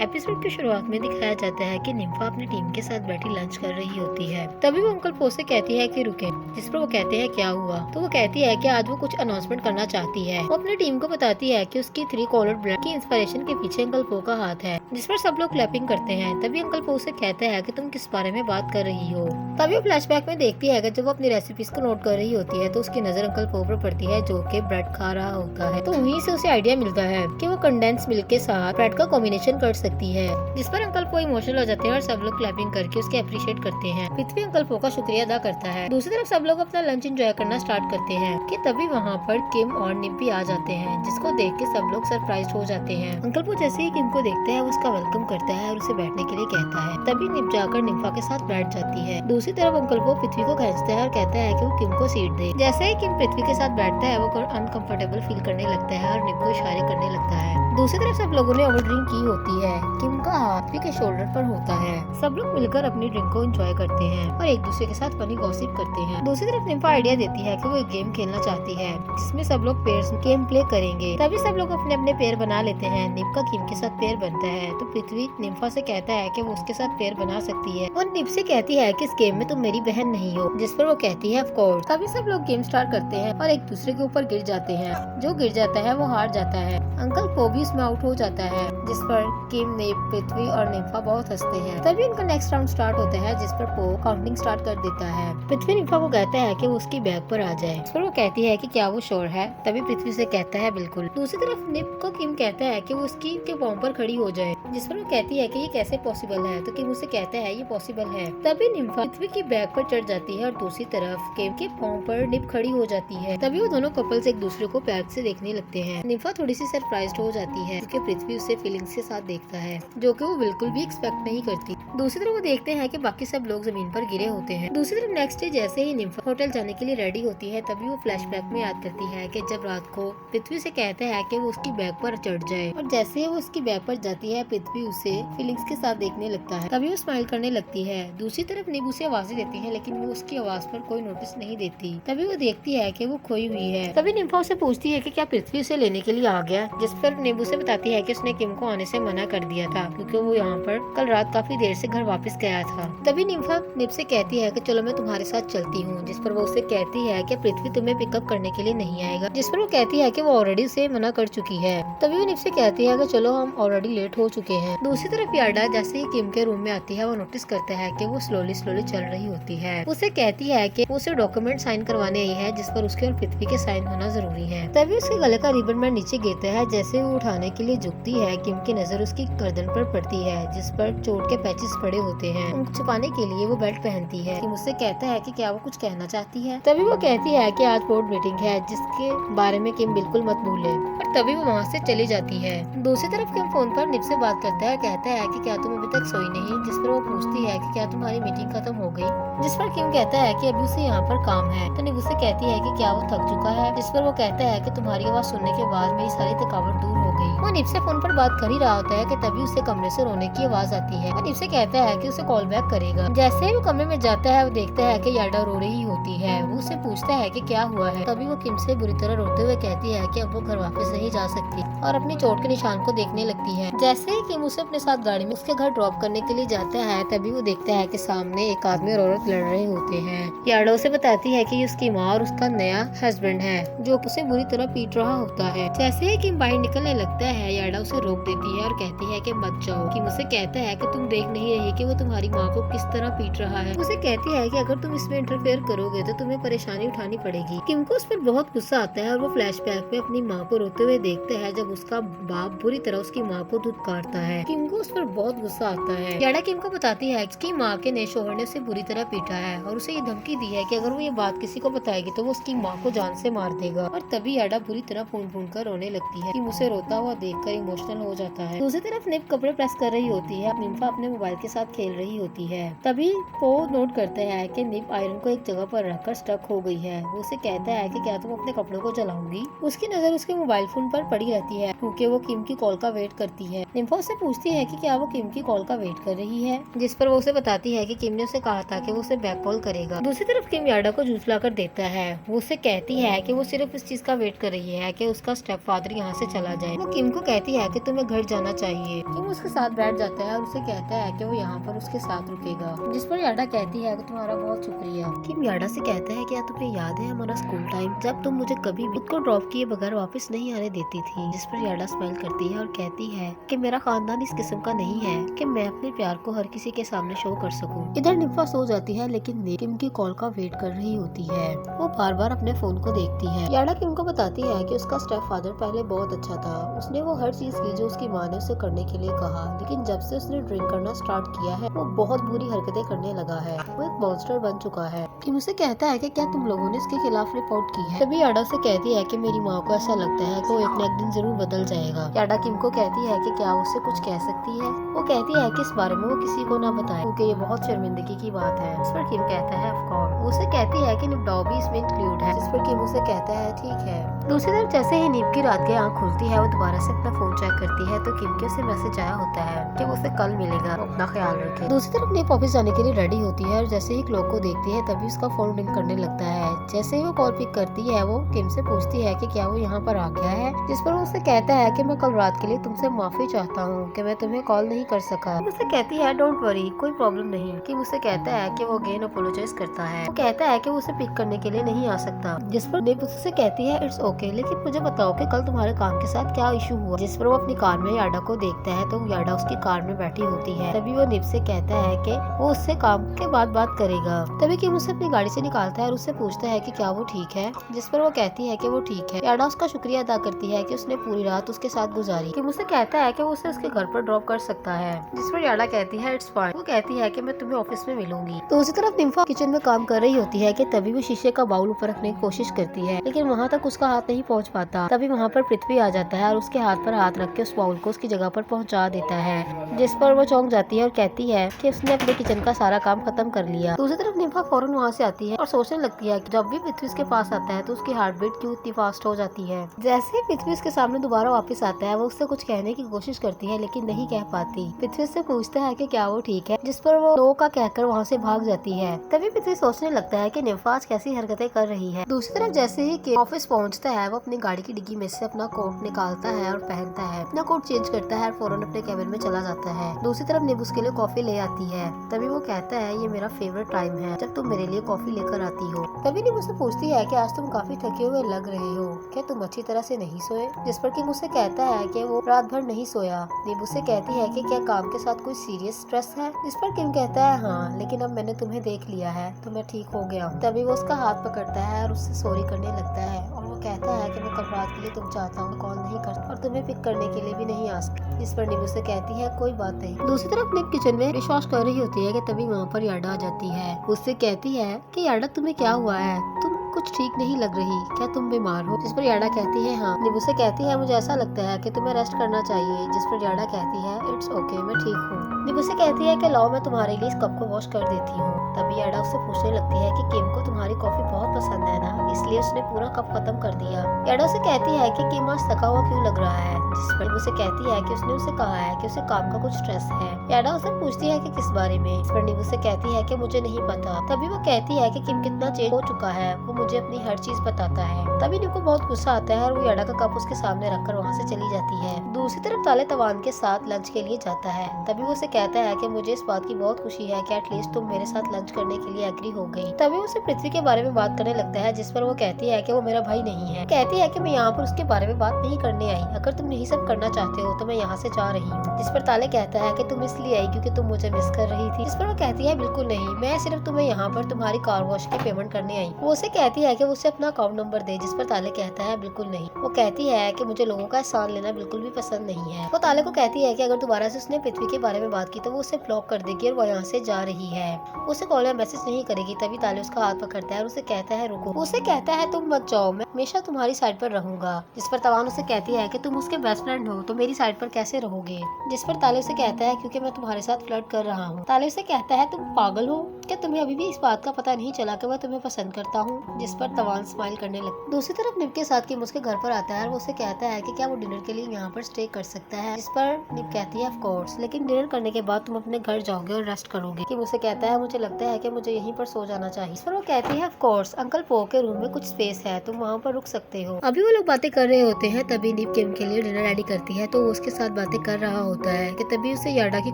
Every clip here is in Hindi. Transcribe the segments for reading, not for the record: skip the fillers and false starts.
एपिसोड की शुरुआत में दिखाया जाता है कि निम्फा अपनी टीम के साथ बैठी लंच कर रही होती है। तभी वो अंकल पो से कहती है कि रुके, जिस पर वो कहते हैं क्या हुआ। तो वो कहती है कि आज वो कुछ अनाउंसमेंट करना चाहती है। वो अपनी टीम को बताती है कि उसकी 3 कॉलर्ड ब्लड की इंस्पिरेशन के पीछे अंकल पो का हाथ है, जिस पर सब लोग क्लैपिंग करते हैं। तभी अंकल पो से कहता है कि तुम किस बारे में बात कर रही हो। तभी वो फ्लैशबैक में देखती है कि जब वो अपनी रेसिपीज को नोट कर रही होती है तो उसकी नजर अंकल पो पर पड़ती है, जो कि ब्रेड खा रहा होता है। तो वहीं से उसे आइडिया मिलता है कि वो कंडेंस मिल्क के साथ ब्रेड का कॉम्बिनेशन कर सकती है, जिस पर अंकल पो इमोशनल हो जाते हैं और सब लोग क्लैपिंग करके उसके अप्रिशिएट करते हैं। पृथ्वी अंकल पो का शुक्रिया अदा करता है। दूसरी तरफ सब लोग अपना लंच एंजॉय करना स्टार्ट करते हैं कि तभी वहाँ पर किम और निप भी आ जाते हैं, जिसको देख के सब लोग सरप्राइज हो जाते हैं। अंकल पो जैसे ही किम को देखता है वो उसका वेलकम करता है और उसे बैठने के लिए कहता है। तभी निप जाकर निम्फा के साथ बैठ जाती है। दूसरी तरफ अंकल पो पृथ्वी को खींचता है और कहता है कि वो किम को सीट दे। जैसे ही किम पृथ्वी के साथ बैठता है वो अनकंफर्टेबल फील करने लगता है और निप को इशारे करने लगता है। दूसरी तरफ सब लोगों ने ओवर ड्रिंक की होती है। किम का हाथ पृथ्वी के शोल्डर पर होता है। सब लोग मिलकर अपनी ड्रिंक को एंजॉय करते हैं और एक दूसरे के साथ फनी गॉसिप करते हैं। दूसरी तरफ निम्फा आइडिया देती है कि वो एक गेम खेलना चाहती है जिसमें सब लोग पेयर्स गेम प्ले करेंगे। तभी सब लोग अपने अपने पेयर बना लेते हैं। निप का किम के साथ पेयर बनता है तो पृथ्वी निम्फा से कहता है कि वो उसके साथ पेयर बना सकती है और निप से कहती है कि इस गेम में तुम मेरी बहन नहीं हो, जिस पर वो कहती है ऑफ कोर्स। तभी सब लोग गेम स्टार्ट करते हैं और एक दूसरे के ऊपर गिर जाते हैं। जो गिर जाता है वो हार जाता है। अंकल पो भी इसमें आउट हो जाता है, जिस पर किम, निप, पृथ्वी और निम्फा बहुत हंसते हैं। तभी उनका नेक्स्ट राउंड स्टार्ट होता है, जिस पर पो काउंटिंग स्टार्ट कर देता है। पृथ्वी निम्फा को कहता है कि वो उसकी बैग पर आ जाए, जिस पर वो कहती है कि क्या वो श्योर है। तभी पृथ्वी से कहता है बिल्कुल। दूसरी तरफ निप को किम कहता है कि वो उसकी के पाँव पर खड़ी हो जाए, जिस पर वो कहती है कि ये कैसे पॉसिबल है। तो किम उसे कहता है ये पॉसिबल है। तभी निम्फा पृथ्वी की बैग पर चढ़ जाती है और दूसरी तरफ किम के पाँव पर निप खड़ी हो जाती है। तभी वो दोनों कपल्स एक दूसरे को बैग से देखने लगते हैं। निम्फा थोड़ी सी सरप्राइज्ड हो जाती है क्योंकि पृथ्वी उसे फीलिंग्स के साथ देखता है, जो कि वो बिल्कुल भी एक्सपेक्ट नहीं करती। दूसरी तरफ वो देखते हैं कि बाकी सब लोग जमीन पर गिरे होते हैं। दूसरी तरफ नेक्स्ट डे जैसे ही निम्फा होटल जाने के लिए रेडी होती है तभी वो फ्लैशबैक में याद करती है कि जब रात को पृथ्वी से कहता है कि वो उसकी बैग पर चढ़ जाए, और जैसे ही वो उसकी बैग पर जाती है पृथ्वी उसे फीलिंग्स के साथ देखने लगता है। तभी वो स्माइल करने लगती है। दूसरी तरफ नींबू से आवाजें देती है लेकिन वो उसकी आवाज पर कोई नोटिस नहीं देती। तभी वो देखती है कि वो खोई हुई है। तभी निम्फा उसे पूछती है कि क्या पृथ्वी उसे लेने के लिए आ गया, जिस पर नींबू से बताती है कि उसने किम को आने से मना कर दिया था क्योंकि वो यहाँ पर कल रात काफी देर से घर वापस गया था। तभी निम्फा निप से कहती है कि चलो मैं तुम्हारे साथ चलती हूँ, जिस पर वो उसे कहती है कि पृथ्वी तुम्हें पिकअप करने के लिए नहीं आएगा, जिस पर वो कहती है कि वो ऑलरेडी उसे मना कर चुकी है। तभी वो निप से कहती है कि चलो हम ऑलरेडी लेट हो चुके हैं। दूसरी तरफ याडा जैसे ही किम के रूम में आती है वो नोटिस करता है कि वो स्लोली चल रही होती है। उसे कहती है कि वो उसे डॉक्यूमेंट साइन करवाने आई है, जिस पर उसके और पृथ्वी के साइन होना जरूरी है। तभी उसके गले का रिबन बैंड नीचे गिरता है। जैसे वो उठाने के लिए झुकती है किम की नजर उसकी गर्दन पर पड़ती है, जिस पर चोट के पैचेस पड़े होते हैं। उनको छुपाने के लिए वो बेल्ट पहनती है। किम उससे कहता है कि क्या वो कुछ कहना चाहती है। तभी वो कहती है कि आज बोर्ड मीटिंग है जिसके बारे में किम बिल्कुल मत भूले, और तभी वो वहाँ से चली जाती है। दूसरी तरफ किम फोन पर निप से बात करता है, कहता है कि क्या तुम अभी तक सोई नहीं, जिस पर वो पूछती है कि क्या तुम्हारी मीटिंग खत्म हो गई, जिस पर किम कहता है कि अभी उसे यहाँ पर काम है। तो निप उससे कहती है कि क्या वो थक चुका है, जिस पर वो कहता है कि तुम्हारी आवाज सुनने के बाद मेरी सारी थकावट दूर हो गई। वो निप से फोन पर बात कर ही रहा होता है कि तभी उसे कमरे से रोने की आवाज आती है। निप से कहता है कि उसे कॉल बैक करेगा। जैसे ही वो कमरे में जाता है वो देखता है कि याडा रो रही होती है। वो उससे पूछता है कि क्या हुआ है। तभी वो किम से बुरी तरह रोते हुए कहती है कि अब वो घर वापस नहीं जा सकती और अपनी चोट के निशान को देखने लगती है। जैसे ही किम उसे अपने साथ गाड़ी में उसके घर ड्रॉप करने के लिए जाता है तभी वो देखता है कि सामने एक आदमी और औरत लड़ रहे होते हैं। याडा उसे बताती है कि उसकी माँ और उसका नया हस्बैंड है जो उसे बुरी तरह पीट रहा होता है। जैसे ही किम बाहर निकलने लगता है याडा उसे रोक देती है और कहती है कि मत जाओ। किम उसे कहता है कि तुम देख नहीं रही कि वो तुम्हारी माँ को किस तरह पीट रहा है। उसे कहती है कि अगर तुम इसमें इंटरफेयर करोगे तो तुम्हें परेशानी उठानी पड़ेगी। किम को उस पर बहुत गुस्सा आता है और वो फ्लैशबैक में अपनी माँ को रोते हुए देखता है जब उसका बाप बुरी तरह उसकी माँ को धुतकारता है। किम को उस पर बहुत गुस्सा आता है। याडा किम को बताती है कि माँ के नए शोहर ने उसे बुरी तरह पीटा है और उसे ये धमकी दी है कि अगर वो ये बात किसी को बताएगी तो वो उसकी माँ को जान से मार देगा। और तभी याडा बुरी तरह फूंड कर रोने लगती है। किम उसे रोता हुआ देखकर इमोशनल हो जाता है। दूसरी तरफ निप कपड़े प्रेस कर रही होती है। निम्फा अपने मोबाइल के साथ खेल रही होती है। तभी पो नोट करता है कि निप आयरन को एक जगह पर रखकर स्टक हो गई है। वो उसे कहता है कि क्या तुम अपने कपड़ों को जलाओगी। उसकी नजर उसके मोबाइल फोन पर पड़ी रहती है क्योंकि वो किम की कॉल का वेट करती है। निम्फा उससे पूछती है कि क्या वो किम की कॉल का वेट कर रही है, जिस पर वो उसे बताती है कि किम ने उसे कहा था कि वो उसे बैक कॉल करेगा। दूसरी तरफ किम याडा को जूस लाकर देता है। वो उसे कहती है कि वो सिर्फ इस चीज का वेट कर रही है कि उसका स्टेप फादर यहाँ से चला जाए। वो किम किम को कहती है कि तुम्हें घर जाना चाहिए। किम उसके साथ बैठ जाता है और उसे कहता है कि वो यहाँ पर उसके साथ रुकेगा, जिस पर याडा कहती है कि तुम्हारा बहुत शुक्रिया। किम याडा से कहता है क्या तुम्हें याद है हमारा स्कूल टाइम, जब तुम मुझे कभी भी खुद को ड्रॉप किए बगैर वापस नहीं आने देती थी। जिस पर याडा स्माइल करती है और कहती है कि मेरा खानदान इस किस्म का नहीं है कि मैं अपने प्यार को हर किसी के सामने शो कर सकूं। इधर निम्फा सो जाती है लेकिन किम की कॉल का वेट कर रही होती है। वो बार बार अपने फोन को देखती है। याडा किम को बताती है कि उसका स्टेप फादर पहले बहुत अच्छा था, उसने वो हर चीज की जो उसकी माँ ने उसे करने के लिए कहा, लेकिन जब से उसने ड्रिंक करना स्टार्ट किया है वो बहुत बुरी हरकतें करने लगा है, वो एक मॉन्स्टर बन चुका है। किम उसे कहता है कि क्या तुम लोगों ने इसके खिलाफ रिपोर्ट की है। तभी याडा से कहती है कि मेरी माँ को ऐसा लगता है कि वो एक न एक दिन जरूर बदल जाएगा। याडा किम को कहती है कि क्या वो उससे कुछ कह सकती है। वो कहती है कि इस बारे में वो किसी को ना बताए क्योंकि ये बहुत शर्मिंदगी की बात है। इस पर किम कहता है ऑफ कोर्स। वो उसे कहती है कि निब्डाओ भी इसमें इंक्लूड है, जिस पर किम उसे कहता है ठीक है। दूसरी तरफ जैसे ही नीब की रात की आंख खुलती है वो दोबारा से अपना फोन चेक करती है तो किम के उसे मैसेज आया होता है कि वो उसे कल मिलेगा, अपना ख्याल रखे। दूसरी तरफ नीब ऑफिस जाने के लिए रेडी होती है और जैसे ही क्लॉक को देखती है तभी उसका फोन रिंग करने लगता है। जैसे ही वो कॉल पिक करती है वो किम से पूछती है कि क्या वो यहाँ पर आ गया है, जिस पर वो उसे कहता है कि मैं कल रात के लिए तुमसे माफी चाहता हूँ कि मैं तुम्हें कॉल नहीं कर सका। उसे कहती है डोंट वरी, कोई प्रॉब्लम नहीं। किम उसे कहता है कि वो अगेन अपोलोजाइज करता है। वो कहता है कि वो उसे पिक करने के लिए नहीं आ सकता, जिस पर निब उससे कहती है इट्स ओके, लेकिन मुझे बताओ कि कल तुम्हारे काम के साथ क्या इशू हुआ। जिस पर वो अपनी कार में याडा को देखता है तो याडा उसकी कार में बैठी होती है। तभी वो निब से कहता है कि वो उससे काम के बाद बात करेगा। तभी किम उसे अपनी गाड़ी से निकालता है और उससे पूछता है कि क्या वो ठीक है, जिस पर वो कहती है कि वो ठीक है। याडा उसका शुक्रिया अदा करती है कि उसने पूरी रात उसके साथ गुजारी। किम उसे कहता है कि वो उसे उसके घर पर ड्रॉप कर सकता है, जिस पर याडा कहती है इट्स फाइन। वो कहती है कि मैं तुम्हें ऑफिस में मिलूंगी। तो उसी तरफ निम्फा किचन में काम कर रही होती है कि तभी वो शीशे का बाउल ऊपर रखने की कोशिश करती है, लेकिन वहाँ तक उसका हाथ नहीं पहुँच पाता। तभी वहाँ पर पृथ्वी आ जाता है और उसके हाथ पर हाथ रख के उस बाउल को उसकी जगह पर पहुँचा देता है, जिस पर वो चौंक जाती है और कहती है कि उसने अपने किचन का सारा काम खत्म कर लिया। दूसरी तरफ निम्फा फौरन वहाँ से आती है और सोचने लगती है कि जब भी पृथ्वी उसके पास आता है तो उसकी हार्ट बीट क्यों इतनी फास्ट हो जाती है। जैसे ही पृथ्वी उसके सामने दोबारा वापस आता है वो उससे कुछ कहने की कोशिश करती है लेकिन नहीं कह पाती। पृथ्वी से पूछता है कि क्या वो ठीक है, जिस पर वो नो का कहकर वहाँ से भाग जाती है। तभी पृथ्वी सोचने लगता है कि निम्फा आज कैसी हरकतें कर रही है। दूसरी तरफ जैसे ही किम ऑफिस पहुँचता है वो अपनी गाड़ी की डिग्गी में से अपना कोट निकालता है और पहनता है, अपना कोट चेंज करता है और फौरन अपने कैबिन में चला जाता है। दूसरी तरफ निब उसके लिए कॉफी ले आती है। तभी वो कहता है ये मेरा फेवरेट टाइम है जब तुम मेरे लिए कॉफी लेकर आती हो। तभी निब उससे पूछती है कि आज तुम काफी थके हुए लग रहे हो, क्या तुम अच्छी तरह से नहीं सोए। जिस पर किम उसे कहता है कि वो रात भर नहीं सोया। निब उसे कहती है कि क्या काम के साथ कोई सीरियस स्ट्रेस है। जिस पर किम कहता है हाँ, लेकिन अब मैंने तुम्हें देख लिया है तो मैं ठीक हो गया हूँ। तभी वो उसका हाथ पकड़ता है और उससे सॉरी करने लगता है और वो कहता है कि मैं कल रात के लिए तुम चाहता हूँ कॉल नहीं करता और तुम्हें पिक करने के लिए भी नहीं आ सकती। जिस पर निब उसे कहती है कोई बात नहीं। दूसरी तरफ निब किचन में विश्वास कर रही होती है कि तभी वहाँ पर याडा आ जाती है। उससे कहती है कि याडा तुम्हें क्या हुआ है, तुम कुछ ठीक नहीं लग रही, क्या तुम बीमार हो। जिस पर याडा कहती है हाँ। निब उसे कहती है मुझे ऐसा लगता है कि तुम्हें रेस्ट करना चाहिए। जिस पर याडा कहती है इट्स ओके, मैं ठीक हूँ। निब उसे कहती है कि लाओ मैं तुम्हारे लिए इस कप को वॉश कर देती हूँ। तभी याडा उससे पूछने लगती है कि किम को तुम्हारी कॉफी बहुत पसंद है ना, इसलिए उसने पूरा कप खत्म कर दिया। याडा उसे कहती है कि किम आज थका हुआ क्यों लग रहा है। जिस पर उसे कहती है कि उसने उसे कहा है कि उसे काम का कुछ स्ट्रेस है। याडा उसे पूछती है कि किस बारे में। इस पर निब उसे कहती है कि मुझे नहीं पता। तभी वो कहती है कि किम कितना चेंज हो चुका है, वो मुझे अपनी हर चीज बताता है। तभी निब को बहुत गुस्सा आता है और वो याडा का कप उसके सामने रखकर वहाँ से चली जाती है। दूसरी तरफ ताले तवान के साथ लंच के लिए जाता है। तभी वो उसे कहता है कि मुझे इस बात की बहुत खुशी है कि एटलीस्ट तुम मेरे साथ लंच करने के लिए एग्री हो गई। तभी उसे पृथ्वी के बारे में बात करने लगता है, जिस पर वो कहती है कि वो मेरा भाई नहीं है। कहती है कि मैं यहाँ पर उसके बारे में बात नहीं करने आई, अगर तुम यही सब करना चाहते हो तो मैं यहाँ से जा रही हूँ। जिस पर ताले कहता है कि तुम इसलिए आई क्योंकि तुम मुझे मिस कर रही थी। जिस पर वो कहती है बिल्कुल नहीं, मैं सिर्फ तुम्हें यहाँ पर तुम्हारी कार वॉश की पेमेंट करने आई। वो उसे कहती है कि वो उसे अपना अकाउंट नंबर दे। जिस पर ताले कहता है बिल्कुल नहीं। वो कहती है कि मुझे लोगों का एहसान लेना बिल्कुल भी पसंद नहीं है। वो ताले को कहती है कि अगर दोबारा से उसने पृथ्वी के बारे में बात की तो वो उसे ब्लॉक कर देगी और वो यहाँ से जा रही है। उसे कॉल या मैसेज नहीं करेगी। तभी ताले उसका हाथ पकड़ता है और उसे कहता है रुको। उसे कहता है तुम मत जाओ, मैं हमेशा तुम्हारी साइड पर रहूंगा। जिस पर तवान उसे कहती है कि तुम उसके बेस्ट फ्रेंड हो तो मेरी साइड पर कैसे रहोगे। जिस पर ताले उसे कहता है क्योंकि मैं तुम्हारे साथ फ्लर्ट कर रहा हूँ। ताले उसे कहता है तुम पागल हो, क्या तुम्हें अभी भी इस बात का पता नहीं चला कि मैं तुम्हें पसंद करता हूँ। जिस पर तवान स्माइल करने लगती। दूसरी तरफ निप के साथ किम उसके घर पर आता है और वो उसे कहता है कि क्या वो डिनर के लिए यहाँ पर स्टे कर सकता है, जिस पर निप कहती है ऑफ कोर्स, लेकिन डिनर करने के बाद तुम अपने घर जाओगे और रेस्ट करोगे। किम उसे कहता है मुझे लगता है कि मुझे यहीं पर सो जाना चाहिए, इस पर वो कहती है ऑफ कोर्स, अंकल पो के रूम में कुछ स्पेस है, तुम वहाँ पर रुक सकते हो। अभी वो लोग बातें कर रहे होते हैं, तभी निप किम के लिए डिनर रेडी करती है, तो वो उसके साथ बातें कर रहा होता है कि तभी उसे याडा की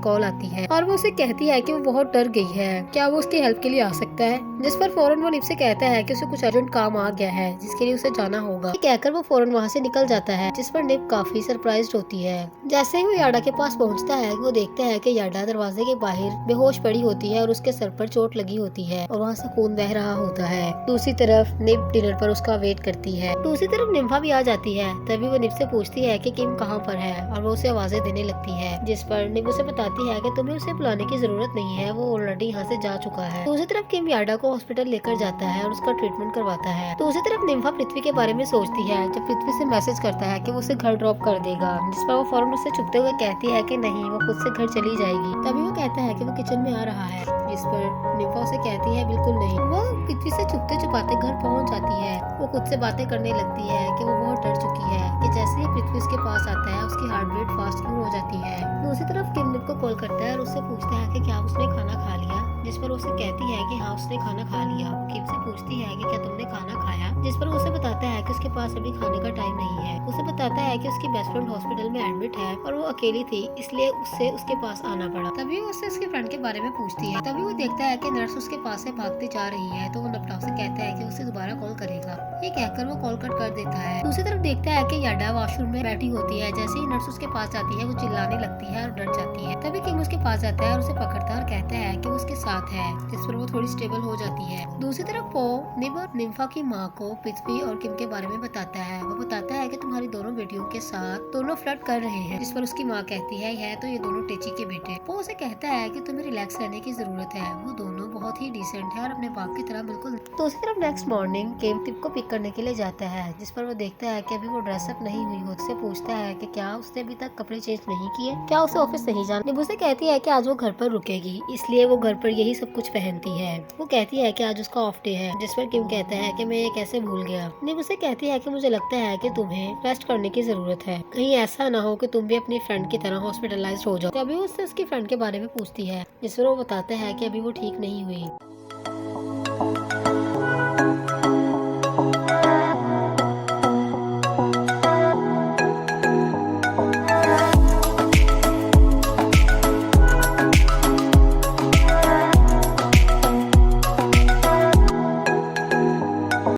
कॉल आती है और वो उसे कहती है कि वो बहुत डर गई है, क्या वो उसकी हेल्प के लिए आ सकता है, जिस पर फौरन वो निप से कहता है कि उसे कुछ अर्जेंट काम आ गया है जिसके लिए उसे जाना होगा। ये कहकर वो फौरन वहाँ से निकल जाता है, जिस पर निप काफी सरप्राइज्ड होती है। जैसे ही वो याडा के पास पहुँचता है, वो देखता है कि याडा दरवाजे के बाहर बेहोश पड़ी होती है और उसके सर पर चोट लगी होती है और वहाँ से खून बह रहा होता है। दूसरी तरफ निप डिनर पर उसका वेट करती है। दूसरी तरफ निम्फा भी आ जाती है, तभी वो निप से पूछती है कि किम कहाँ पर है और वो उसे आवाजें देने लगती है, जिस पर निप उसे बताती है कि तुम्हें उसे बुलाने की जरूरत नहीं है, वो ऑलरेडी यहाँ से जा चुका है। दूसरी तरफ किम याडा को हॉस्पिटल लेकर जाता है और उसका ट्रीटमेंट करवाता है। दूसरी तरफ निम्फा पृथ्वी के बारे में सोचती है जब पृथ्वी से मैसेज करता है कि वो उसे घर ड्रॉप कर देगा, जिस पर वो फौरन उससे छुपते हुए कहती है कि नहीं, वो खुद से घर चली जाएगी। तभी वो कहता है कि वो किचन में आ रहा है, जिस पर निम्फा उसे कहती है बिल्कुल नहीं। वो पृथ्वी से छुपते छुपाते घर पहुंच जाती है। वो खुद से बातें करने लगती है कि वो बहुत डर चुकी है कि जैसे ही पृथ्वी उसके पास आता है उसकी हार्ट बीट फास्ट क्यों हो जाती है। दूसरी तरफ किम निप को कॉल करता है और उससे पूछता है कि क्या उसने खाना खा लिया, जिस पर उसे कहती है कि हाँ उसने खाना खा लिया। किम से पूछती है कि क्या तुमने खाना खाया, जिस पर उसे बताता है कि उसके पास अभी खाने का टाइम नहीं है। उसे बताता है कि उसकी बेस्ट फ्रेंड हॉस्पिटल में एडमिट है और वो अकेली थी, इसलिए उससे उसके पास आना पड़ा। तभी वो उससे उसके फ्रेंड के बारे में पूछती है। तभी वो देखता है कि नर्स उसके पास से भागती जा रही है, तो वो लैपटॉप से कहता है कि उसे दोबारा कॉल करेगा। ये कहकर वो कॉल कट कर देता है। दूसरी तरफ देखता है कि याडा वॉशरूम में बैठी होती है। जैसे ही नर्स उसके पास जाती है, वो चिल्लाने लगती है और डर जाती है। तभी किम उसके पास जाता है और उसे पकड़ता है और कहता है कि वो उसके साथ है, जिस पर वो थोड़ी स्टेबल हो जाती है। दूसरी तरफ पो निब और निम्फा की माँ को पृथ्वी और किम के बारे में बताता है। वो बताता है कि तुम्हारी दोनों बेटियों के साथ दोनों फ्लर्ट कर रहे हैं, जिस पर उसकी माँ कहती है तो ये दोनों टेची के बेटे। पो उसे कहता है कि तुम्हें रिलैक्स रहने की जरूरत है, वो दोनों बहुत ही डिसेंट है और अपने बाप की तरह बिल्कुल। दूसरी तरफ नेक्स्ट मॉर्निंग किम टिप को पिक करने के लिए जाता है, जिस पर वो देखता है कि अभी वो ड्रेसअप नहीं हुई हो। उससे पूछता है कि क्या उसने अभी तक कपड़े चेंज नहीं किए, क्या उसे ऑफिस नहीं जाना। निब उसे कहती है कि आज वो घर पर रुकेगी, इसलिए वो घर पर यही सब कुछ पहनती है। वो कहती है कि आज उसका ऑफ डे है, जिस पर किम कहता है कि मैं ये कैसे भूल गया। निब उसे कहती है कि मुझे लगता है कि तुम्हें रेस्ट करने की जरूरत है, कहीं ऐसा ना हो कि तुम भी अपनी फ्रेंड की तरह हॉस्पिटलाइज्ड हो जाओ। तभी उससे उसकी फ्रेंड के बारे में पूछती है, जिस पर वो बताता है कि अभी वो ठीक नहीं हुई।